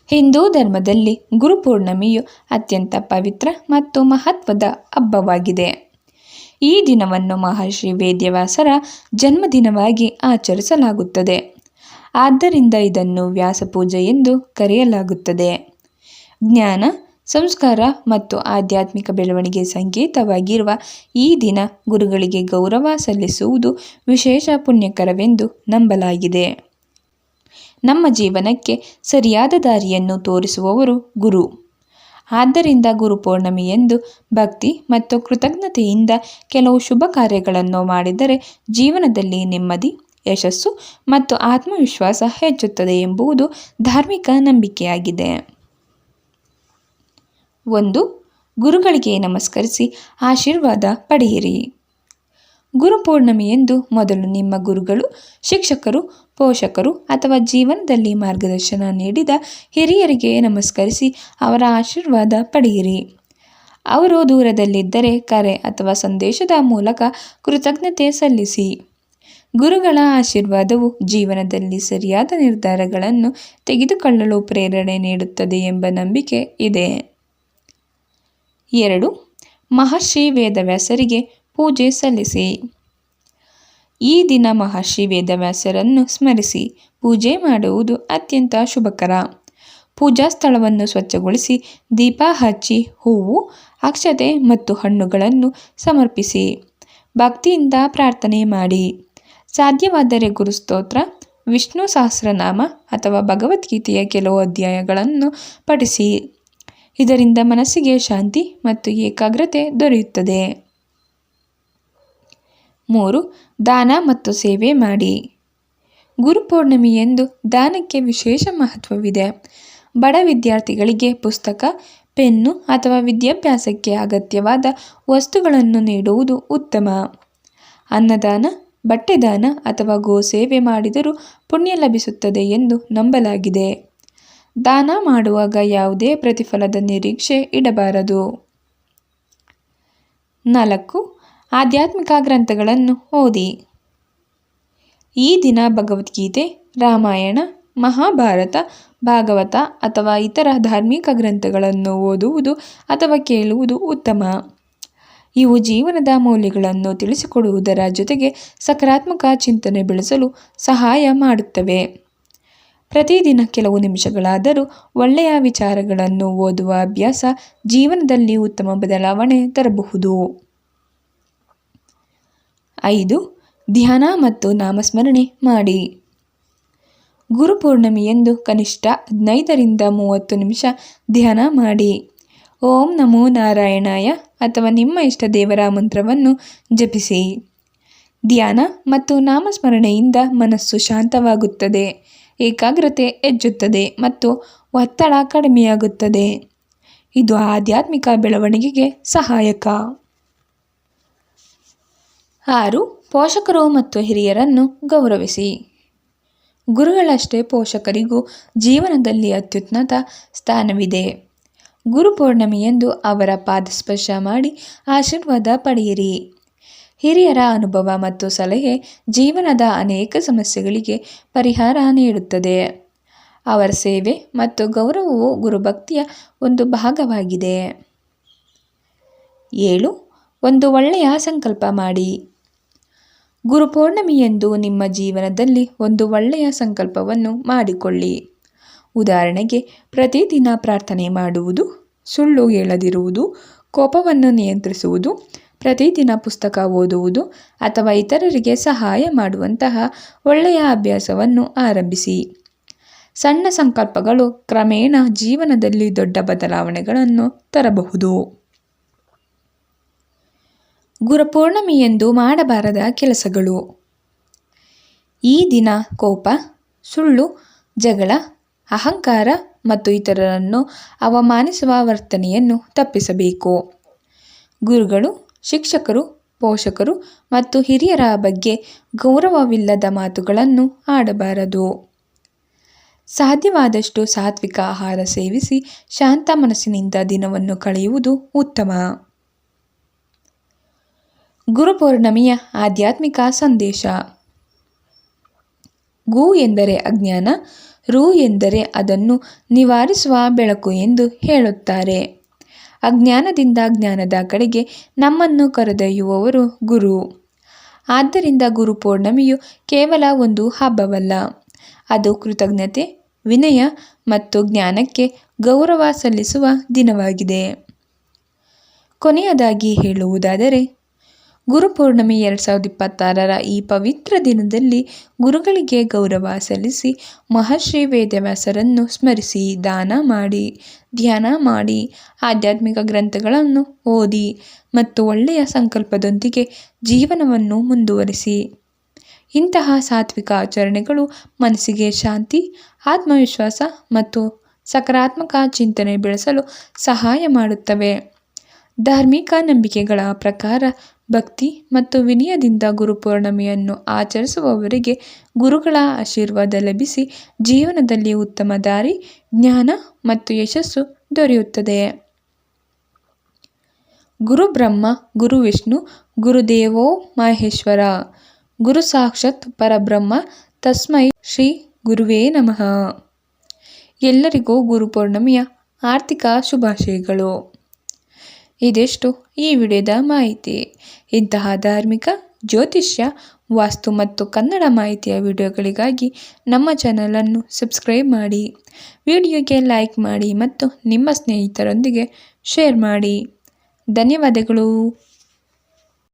ಹಿಂದೂ ಧರ್ಮದಲ್ಲಿ ಗುರುಪೂರ್ಣಿಮೆಯು ಅತ್ಯಂತ ಪವಿತ್ರ ಮತ್ತು ಮಹತ್ವದ ಹಬ್ಬವಾಗಿದೆ. ಈ ದಿನವನ್ನು ಮಹರ್ಷಿ ವೇದವ್ಯಾಸರ ಜನ್ಮದಿನವಾಗಿ ಆಚರಿಸಲಾಗುತ್ತದೆ. ಆದ್ದರಿಂದ ಇದನ್ನು ವ್ಯಾಸಪೂಜೆ ಎಂದು ಕರೆಯಲಾಗುತ್ತದೆ. ಜ್ಞಾನ, ಸಂಸ್ಕಾರ ಮತ್ತು ಆಧ್ಯಾತ್ಮಿಕ ಬೆಳವಣಿಗೆ ಸಂಕೇತವಾಗಿರುವ ಈ ದಿನ ಗುರುಗಳಿಗೆ ಗೌರವ ಸಲ್ಲಿಸುವುದು ವಿಶೇಷ ಪುಣ್ಯಕರವೆಂದು ನಂಬಲಾಗಿದೆ. ನಮ್ಮ ಜೀವನಕ್ಕೆ ಸರಿಯಾದ ದಾರಿಯನ್ನು ತೋರಿಸುವವರು ಗುರು. ಆದ್ದರಿಂದ ಗುರುಪೂರ್ಣಿಮೆಯಂದು ಭಕ್ತಿ ಮತ್ತು ಕೃತಜ್ಞತೆಯಿಂದ ಕೆಲವು ಶುಭ ಕಾರ್ಯಗಳನ್ನು ಮಾಡಿದರೆ ಜೀವನದಲ್ಲಿ ನೆಮ್ಮದಿ, ಯಶಸ್ಸು ಮತ್ತು ಆತ್ಮವಿಶ್ವಾಸ ಹೆಚ್ಚುತ್ತದೆ ಎಂಬುದು ಧಾರ್ಮಿಕ ನಂಬಿಕೆಯಾಗಿದೆ. 1. ಗುರುಗಳಿಗೆ ನಮಸ್ಕರಿಸಿ ಆಶೀರ್ವಾದ ಪಡೆಯಿರಿ. ಗುರುಪೂರ್ಣಿಮೆಯಂದು ಮೊದಲು ನಿಮ್ಮ ಗುರುಗಳು, ಶಿಕ್ಷಕರು, ಪೋಷಕರು ಅಥವಾ ಜೀವನದಲ್ಲಿ ಮಾರ್ಗದರ್ಶನ ನೀಡಿದ ಹಿರಿಯರಿಗೆ ನಮಸ್ಕರಿಸಿ ಅವರ ಆಶೀರ್ವಾದ ಪಡೆಯಿರಿ. ಅವರು ದೂರದಲ್ಲಿದ್ದರೆ ಕರೆ ಅಥವಾ ಸಂದೇಶದ ಮೂಲಕ ಕೃತಜ್ಞತೆ ಸಲ್ಲಿಸಿ. ಗುರುಗಳ ಆಶೀರ್ವಾದವು ಜೀವನದಲ್ಲಿ ಸರಿಯಾದ ನಿರ್ಧಾರಗಳನ್ನು ತೆಗೆದುಕೊಳ್ಳಲು ಪ್ರೇರಣೆ ನೀಡುತ್ತದೆ ಎಂಬ ನಂಬಿಕೆ ಇದೆ. 2. ಮಹರ್ಷಿ ವೇದವ್ಯಾಸರಿಗೆ ಪೂಜೆ ಸಲ್ಲಿಸಿ. ಈ ದಿನ ಮಹರ್ಷಿ ವೇದವ್ಯಾಸರನ್ನು ಸ್ಮರಿಸಿ ಪೂಜೆ ಮಾಡುವುದು ಅತ್ಯಂತ ಶುಭಕರ. ಪೂಜಾ ಸ್ಥಳವನ್ನು ಸ್ವಚ್ಛಗೊಳಿಸಿ ದೀಪ ಹಚ್ಚಿ ಹೂವು, ಅಕ್ಷತೆ ಮತ್ತು ಹಣ್ಣುಗಳನ್ನು ಸಮರ್ಪಿಸಿ ಭಕ್ತಿಯಿಂದ ಪ್ರಾರ್ಥನೆ ಮಾಡಿ. ಸಾಧ್ಯವಾದರೆ ಗುರುಸ್ತೋತ್ರ, ವಿಷ್ಣು ಸಹಸ್ರನಾಮ ಅಥವಾ ಭಗವದ್ಗೀತೆಯ ಕೆಲವು ಅಧ್ಯಾಯಗಳನ್ನು ಪಠಿಸಿ. ಇದರಿಂದ ಮನಸ್ಸಿಗೆ ಶಾಂತಿ ಮತ್ತು ಏಕಾಗ್ರತೆ ದೊರೆಯುತ್ತದೆ. 3. ದಾನ ಮತ್ತು ಸೇವೆ ಮಾಡಿ. ಗುರುಪೂರ್ಣಿಮೆಯಂದು ದಾನಕ್ಕೆ ವಿಶೇಷ ಮಹತ್ವವಿದೆ. ಬಡ ವಿದ್ಯಾರ್ಥಿಗಳಿಗೆ ಪುಸ್ತಕ, ಪೆನ್ನು ಅಥವಾ ವಿದ್ಯಾಭ್ಯಾಸಕ್ಕೆ ಅಗತ್ಯವಾದ ವಸ್ತುಗಳನ್ನು ನೀಡುವುದು ಉತ್ತಮ. ಅನ್ನದಾನ, ಬಟ್ಟೆದಾನ ಅಥವಾ ಗೋಸೇವೆ ಮಾಡಿದರೂ ಪುಣ್ಯ ಲಭಿಸುತ್ತದೆ ಎಂದು ನಂಬಲಾಗಿದೆ. ದಾನ ಮಾಡುವಾಗ ಯಾವುದೇ ಪ್ರತಿಫಲದ ನಿರೀಕ್ಷೆ ಇಡಬಾರದು. 4. ಆಧ್ಯಾತ್ಮಿಕ ಗ್ರಂಥಗಳನ್ನು ಓದಿ. ಈ ದಿನ ಭಗವದ್ಗೀತೆ, ರಾಮಾಯಣ, ಮಹಾಭಾರತ, ಭಾಗವತ ಅಥವಾ ಇತರ ಧಾರ್ಮಿಕ ಗ್ರಂಥಗಳನ್ನು ಓದುವುದು ಅಥವಾ ಕೇಳುವುದು ಉತ್ತಮ. ಇವು ಜೀವನದ ಮೌಲ್ಯಗಳನ್ನು ತಿಳಿಸಿಕೊಡುವುದರ ಜೊತೆಗೆ ಸಕಾರಾತ್ಮಕ ಚಿಂತನೆ ಬೆಳೆಸಲು ಸಹಾಯ ಮಾಡುತ್ತವೆ. ಪ್ರತಿದಿನ ಕೆಲವು ನಿಮಿಷಗಳಾದರೂ ಒಳ್ಳೆಯ ವಿಚಾರಗಳನ್ನು ಓದುವ ಅಭ್ಯಾಸ ಜೀವನದಲ್ಲಿ ಉತ್ತಮ ಬದಲಾವಣೆ ತರಬಹುದು. 5. ಧ್ಯಾನ ಮತ್ತು ನಾಮಸ್ಮರಣೆ ಮಾಡಿ. ಗುರುಪೂರ್ಣಿಮೆಯಂದು ಕನಿಷ್ಠ 15ರಿಂದ 30 ನಿಮಿಷ ಧ್ಯಾನ ಮಾಡಿ. ಓಂ ನಮೋ ನಾರಾಯಣಾಯ ಅಥವಾ ನಿಮ್ಮ ಇಷ್ಟ ದೇವರ ಮಂತ್ರವನ್ನು ಜಪಿಸಿ. ಧ್ಯಾನ ಮತ್ತು ನಾಮಸ್ಮರಣೆಯಿಂದ ಮನಸ್ಸು ಶಾಂತವಾಗುತ್ತದೆ, ಏಕಾಗ್ರತೆ ಹೆಚ್ಚುತ್ತದೆ ಮತ್ತು ಒತ್ತಡ ಕಡಿಮೆಯಾಗುತ್ತದೆ. ಇದು ಆಧ್ಯಾತ್ಮಿಕ ಬೆಳವಣಿಗೆಗೆ ಸಹಾಯಕ. 6. ಪೋಷಕರು ಮತ್ತು ಹಿರಿಯರನ್ನು ಗೌರವಿಸಿ. ಗುರುಗಳಷ್ಟೇ ಪೋಷಕರಿಗೂ ಜೀವನದಲ್ಲಿ ಅತ್ಯುನ್ನತ ಸ್ಥಾನವಿದೆ. ಗುರುಪೂರ್ಣಿಮೆಯಂದು ಅವರ ಪಾದಸ್ಪರ್ಶ ಮಾಡಿ ಆಶೀರ್ವಾದ ಪಡೆಯಿರಿ. ಹಿರಿಯರ ಅನುಭವ ಮತ್ತು ಸಲಹೆ ಜೀವನದ ಅನೇಕ ಸಮಸ್ಯೆಗಳಿಗೆ ಪರಿಹಾರ ನೀಡುತ್ತದೆ. ಅವರ ಸೇವೆ ಮತ್ತು ಗೌರವವು ಗುರುಭಕ್ತಿಯ ಒಂದು ಭಾಗವಾಗಿದೆ. 7. ಒಂದು ಒಳ್ಳೆಯ ಸಂಕಲ್ಪ ಮಾಡಿ. ಗುರುಪೂರ್ಣಿಮೆಯಂದು ನಿಮ್ಮ ಜೀವನದಲ್ಲಿ ಒಂದು ಒಳ್ಳೆಯ ಸಂಕಲ್ಪವನ್ನು ಮಾಡಿಕೊಳ್ಳಿ. ಉದಾಹರಣೆಗೆ, ಪ್ರತಿದಿನ ಪ್ರಾರ್ಥನೆ ಮಾಡುವುದು, ಸುಳ್ಳು ಹೇಳದಿರುವುದು, ಕೋಪವನ್ನು ನಿಯಂತ್ರಿಸುವುದು, ಪ್ರತಿದಿನ ಪುಸ್ತಕ ಓದುವುದು ಅಥವಾ ಇತರರಿಗೆ ಸಹಾಯ ಮಾಡುವಂತಹ ಒಳ್ಳೆಯ ಅಭ್ಯಾಸವನ್ನು ಆರಂಭಿಸಿ. ಸಣ್ಣ ಸಂಕಲ್ಪಗಳು ಕ್ರಮೇಣ ಜೀವನದಲ್ಲಿ ದೊಡ್ಡ ಬದಲಾವಣೆಗಳನ್ನು ತರಬಹುದು. ಗುರುಪೂರ್ಣಿಮೆಯಂದು ಮಾಡಬಾರದ ಕೆಲಸಗಳು. ಈ ದಿನ ಕೋಪ, ಸುಳ್ಳು, ಜಗಳ, ಅಹಂಕಾರ ಮತ್ತು ಇತರರನ್ನು ಅವಮಾನಿಸುವ ವರ್ತನೆಯನ್ನು ತಪ್ಪಿಸಬೇಕು. ಗುರುಗಳು, ಶಿಕ್ಷಕರು, ಪೋಷಕರು ಮತ್ತು ಹಿರಿಯರ ಬಗ್ಗೆ ಗೌರವವಿಲ್ಲದ ಮಾತುಗಳನ್ನು ಆಡಬಾರದು. ಸಾಧ್ಯವಾದಷ್ಟು ಸಾತ್ವಿಕ ಆಹಾರ ಸೇವಿಸಿ ಶಾಂತ ಮನಸ್ಸಿನಿಂದ ದಿನವನ್ನು ಕಳೆಯುವುದು ಉತ್ತಮ. ಗುರುಪೂರ್ಣಿಮೆಯ ಆಧ್ಯಾತ್ಮಿಕ ಸಂದೇಶ. ಗು ಎಂದರೆ ಅಜ್ಞಾನ, ರು ಎಂದರೆ ಅದನ್ನು ನಿವಾರಿಸುವ ಬೆಳಕು ಎಂದು ಹೇಳುತ್ತಾರೆ. ಅಜ್ಞಾನದಿಂದ ಜ್ಞಾನದ ಕಡೆಗೆ ನಮ್ಮನ್ನು ಕರೆದೊಯ್ಯುವವರು ಗುರು. ಆದ್ದರಿಂದ ಗುರು ಪೌರ್ಣಮಿಯು ಕೇವಲ ಒಂದು ಹಬ್ಬವಲ್ಲ, ಅದು ಕೃತಜ್ಞತೆ, ವಿನಯ ಮತ್ತು ಜ್ಞಾನಕ್ಕೆ ಗೌರವ ಸಲ್ಲಿಸುವ ದಿನವಾಗಿದೆ. ಕೊನೆಯದಾಗಿ ಹೇಳುವುದಾದರೆ, ಗುರುಪೌರ್ಣಮಿ 2026ರ ಈ ಪವಿತ್ರ ದಿನದಲ್ಲಿ ಗುರುಗಳಿಗೆ ಗೌರವ ಸಲ್ಲಿಸಿ, ಮಹರ್ಷಿ ವೇದವ್ಯಾಸರನ್ನು ಸ್ಮರಿಸಿ, ದಾನ ಮಾಡಿ, ಧ್ಯಾನ ಮಾಡಿ, ಆಧ್ಯಾತ್ಮಿಕ ಗ್ರಂಥಗಳನ್ನು ಓದಿ ಮತ್ತು ಒಳ್ಳೆಯ ಸಂಕಲ್ಪದೊಂದಿಗೆ ಜೀವನವನ್ನು ಮುಂದುವರಿಸಿ. ಇಂತಹ ಸಾತ್ವಿಕ ಆಚರಣೆಗಳು ಮನಸ್ಸಿಗೆ ಶಾಂತಿ, ಆತ್ಮವಿಶ್ವಾಸ ಮತ್ತು ಸಕಾರಾತ್ಮಕ ಚಿಂತನೆ ಬೆಳೆಸಲು ಸಹಾಯ ಮಾಡುತ್ತವೆ. ಧಾರ್ಮಿಕ ನಂಬಿಕೆಗಳ ಪ್ರಕಾರ ಭಕ್ತಿ ಮತ್ತು ವಿನಯದಿಂದ ಗುರುಪೌರ್ಣಮಿಯನ್ನು ಆಚರಿಸುವವರಿಗೆ ಗುರುಗಳ ಆಶೀರ್ವಾದ ಲಭಿಸಿ ಜೀವನದಲ್ಲಿ ಉತ್ತಮ ದಾರಿ, ಜ್ಞಾನ ಮತ್ತು ಯಶಸ್ಸು ದೊರೆಯುತ್ತದೆ. ಗುರು ಬ್ರಹ್ಮ, ಗುರು ವಿಷ್ಣು, ಗುರುದೇವೋ ಮಹೇಶ್ವರ, ಗುರು ಸಾಕ್ಷಾತ್ ಪರಬ್ರಹ್ಮ, ತಸ್ಮೈ ಶ್ರೀ ಗುರುವೇ ನಮಃ. ಎಲ್ಲರಿಗೂ ಗುರುಪೌರ್ಣಮಿಯ ಆರ್ಥಿಕ ಶುಭಾಶಯಗಳು. ಇದಿಷ್ಟು ಈ ವಿಡಿಯೋದ ಮಾಹಿತಿ. ಇಂತಹ ಧಾರ್ಮಿಕ, ಜ್ಯೋತಿಷ್ಯ, ವಾಸ್ತು ಮತ್ತು ಕನ್ನಡ ಮಾಹಿತಿಯ ವಿಡಿಯೋಗಳಿಗಾಗಿ ನಮ್ಮ ಚಾನಲನ್ನು ಸಬ್ಸ್ಕ್ರೈಬ್ ಮಾಡಿ, ವಿಡಿಯೋಗೆ ಲೈಕ್ ಮಾಡಿ ಮತ್ತು ನಿಮ್ಮ ಸ್ನೇಹಿತರೊಂದಿಗೆ ಶೇರ್ ಮಾಡಿ. ಧನ್ಯವಾದಗಳು.